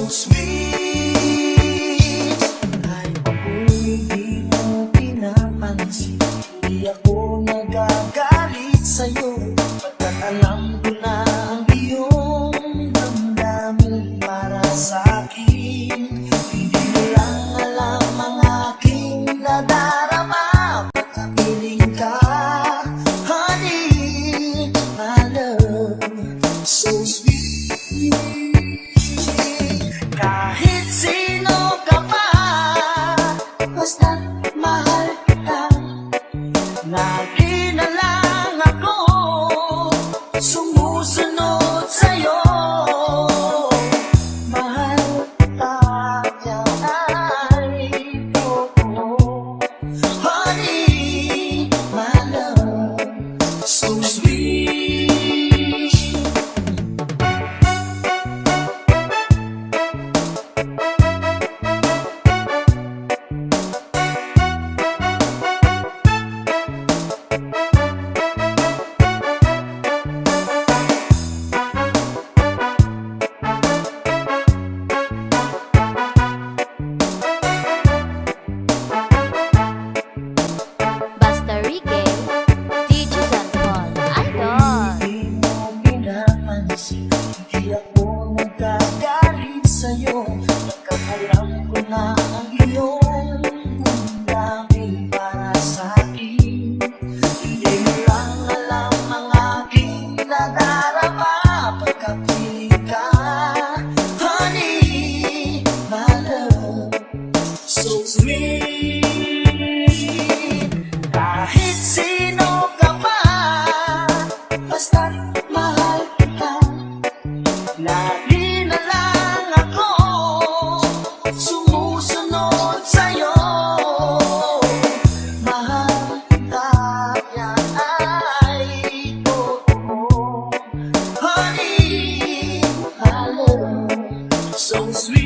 so sweet. Kahit ako'y di mo pinapansin, di ako nagagalit sa'yo, pagkat alam ko na ang iyong damdamin para sa'kin. Hindi mo lang alam ang aking nadarama pagkapiling ka, honey, my love, so sweet. Kahit sino ka pa, basta't mahal kita, lagi na lang ako sumusunod sa'yo. Mahal kita, yan ay totoo, honey, my love, so sweet. Basta Reggae, DJ Don Paul, Idol. Hindi mo pinapansin, hindi ako nagagalit sa'yo, pagkat alam ko na ang iyong damdamin para sa'kin. Hindi mo lang alam ang aking nadarama pagkapiling ka, honey, my love, so sweet. Kahit sino ka pa, basta't mahal kita, lagi na lang ako sumusunod sa'yo. Mahal kita, yan ay totoo, honey, my love, so sweet.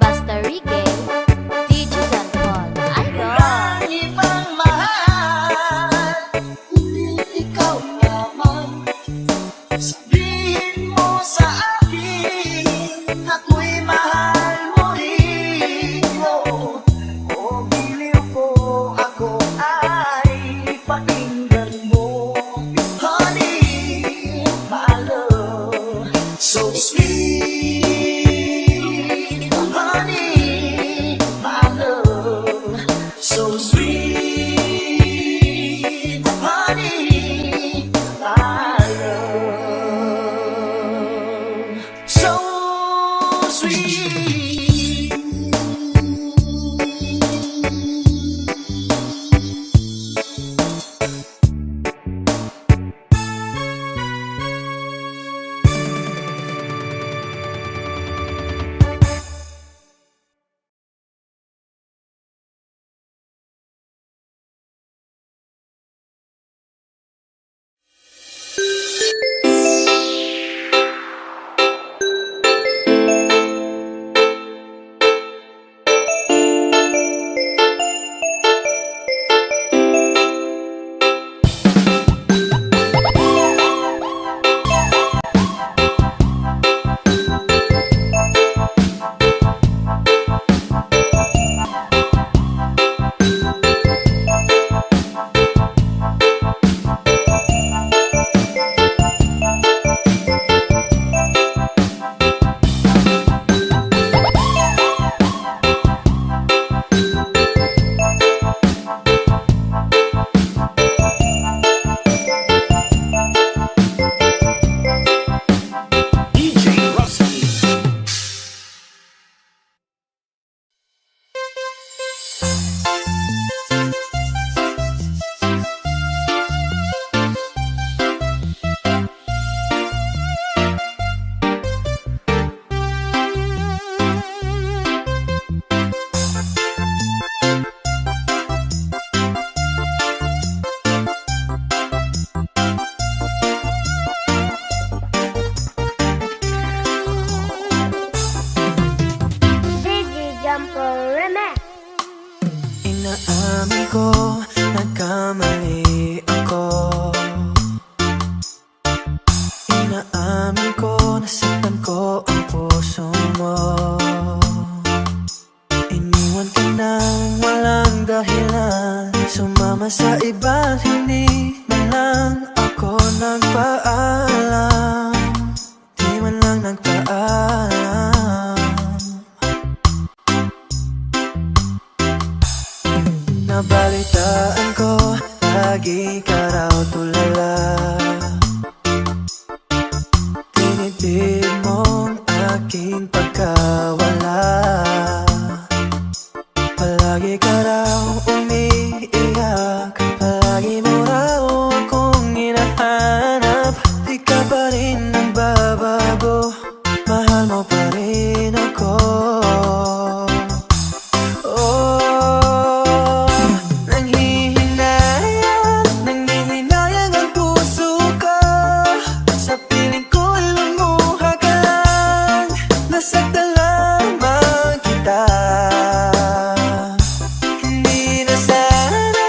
Basta Reggae, DJ Don Paul, Idol. Inaamin ko, nagkamali ako. Inaamin ko, nasaktan ko ang puso mo. Iniwan ka nang walang dahilan, sumama sa iba, hindi man lang ako nagpaalam. Di man lang nagpaalam. Nabalitaan ko, lagi ka raw tulala. Tinitid mong aking pagkawala. Palagi ka raw umiiyak, palagi mo raw akong hinahanap. Di ka pa rin nagbabago, mahal mo pa rin ako. Oh, nanghihinayang ang puso ko. Sa piling ko'y lumuha ka lang, nasaktan lamang kita. Hindi na sana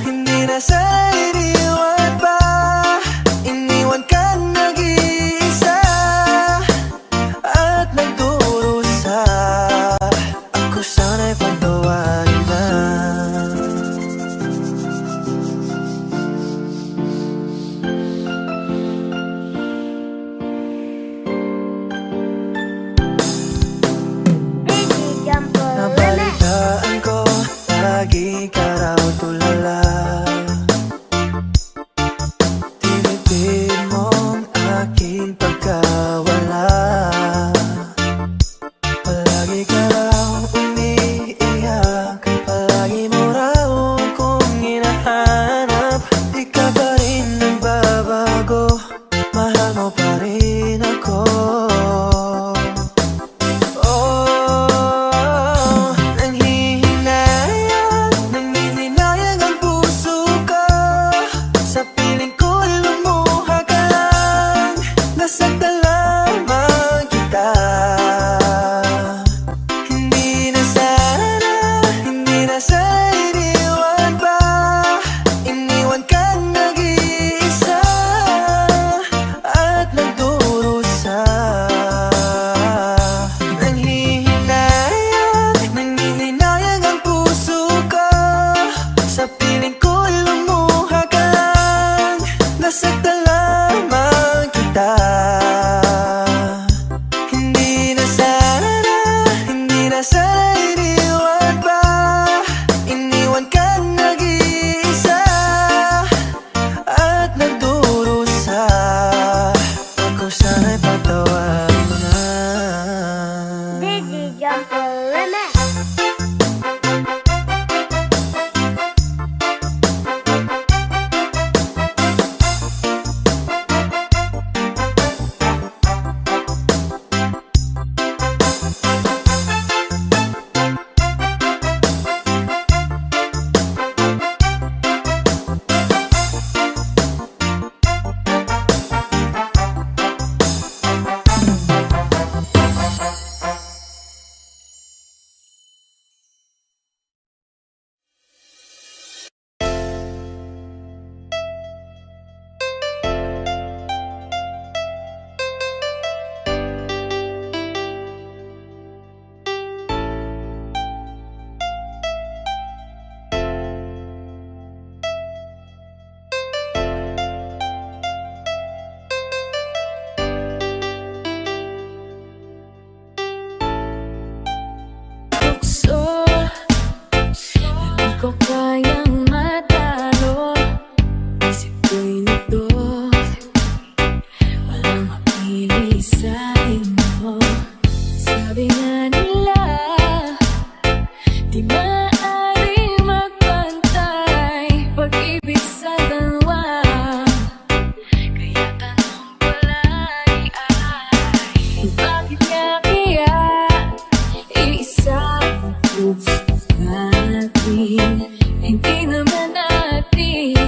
iniwan pa. Iniwan kang nag-iisa at nagdurusa. Ako sana'y pagtawagin na. Nabalitaan ko, lagi ka raw tulala. Tinitid mong aking pagkawala. Palagi ka raw umiiyak, palagi mo raw akong hinahanap. Di ka pa rin nagbabago, mahal mo pa rin ako. Oh, nanghihinayang ang puso ko. Sa piling ko'y lumuha ka lang, nasaktan lamang kita. Hindi na sana iniwan pa. Iniwan kang nag-iisa at nagdurusa. Nanghihinayang ang puso ko. Sa piling ko'y lumuha ka lang, nasaktan lamang kita. Hindi na sana iniwan pa. Iniwan kang nag-iisa at nagdurusa. Ako sana'y patawarin na. Tukso, hindi ko kayang matalo. Isip ko'y nito, walang mapili sa inyo. Sabi nga nila, di maaari magpantay pag-ibig sa dalawa. Kaya tanong ko lagi ay, bakit nga kaya iisa ang puso natin? Hindi naman natin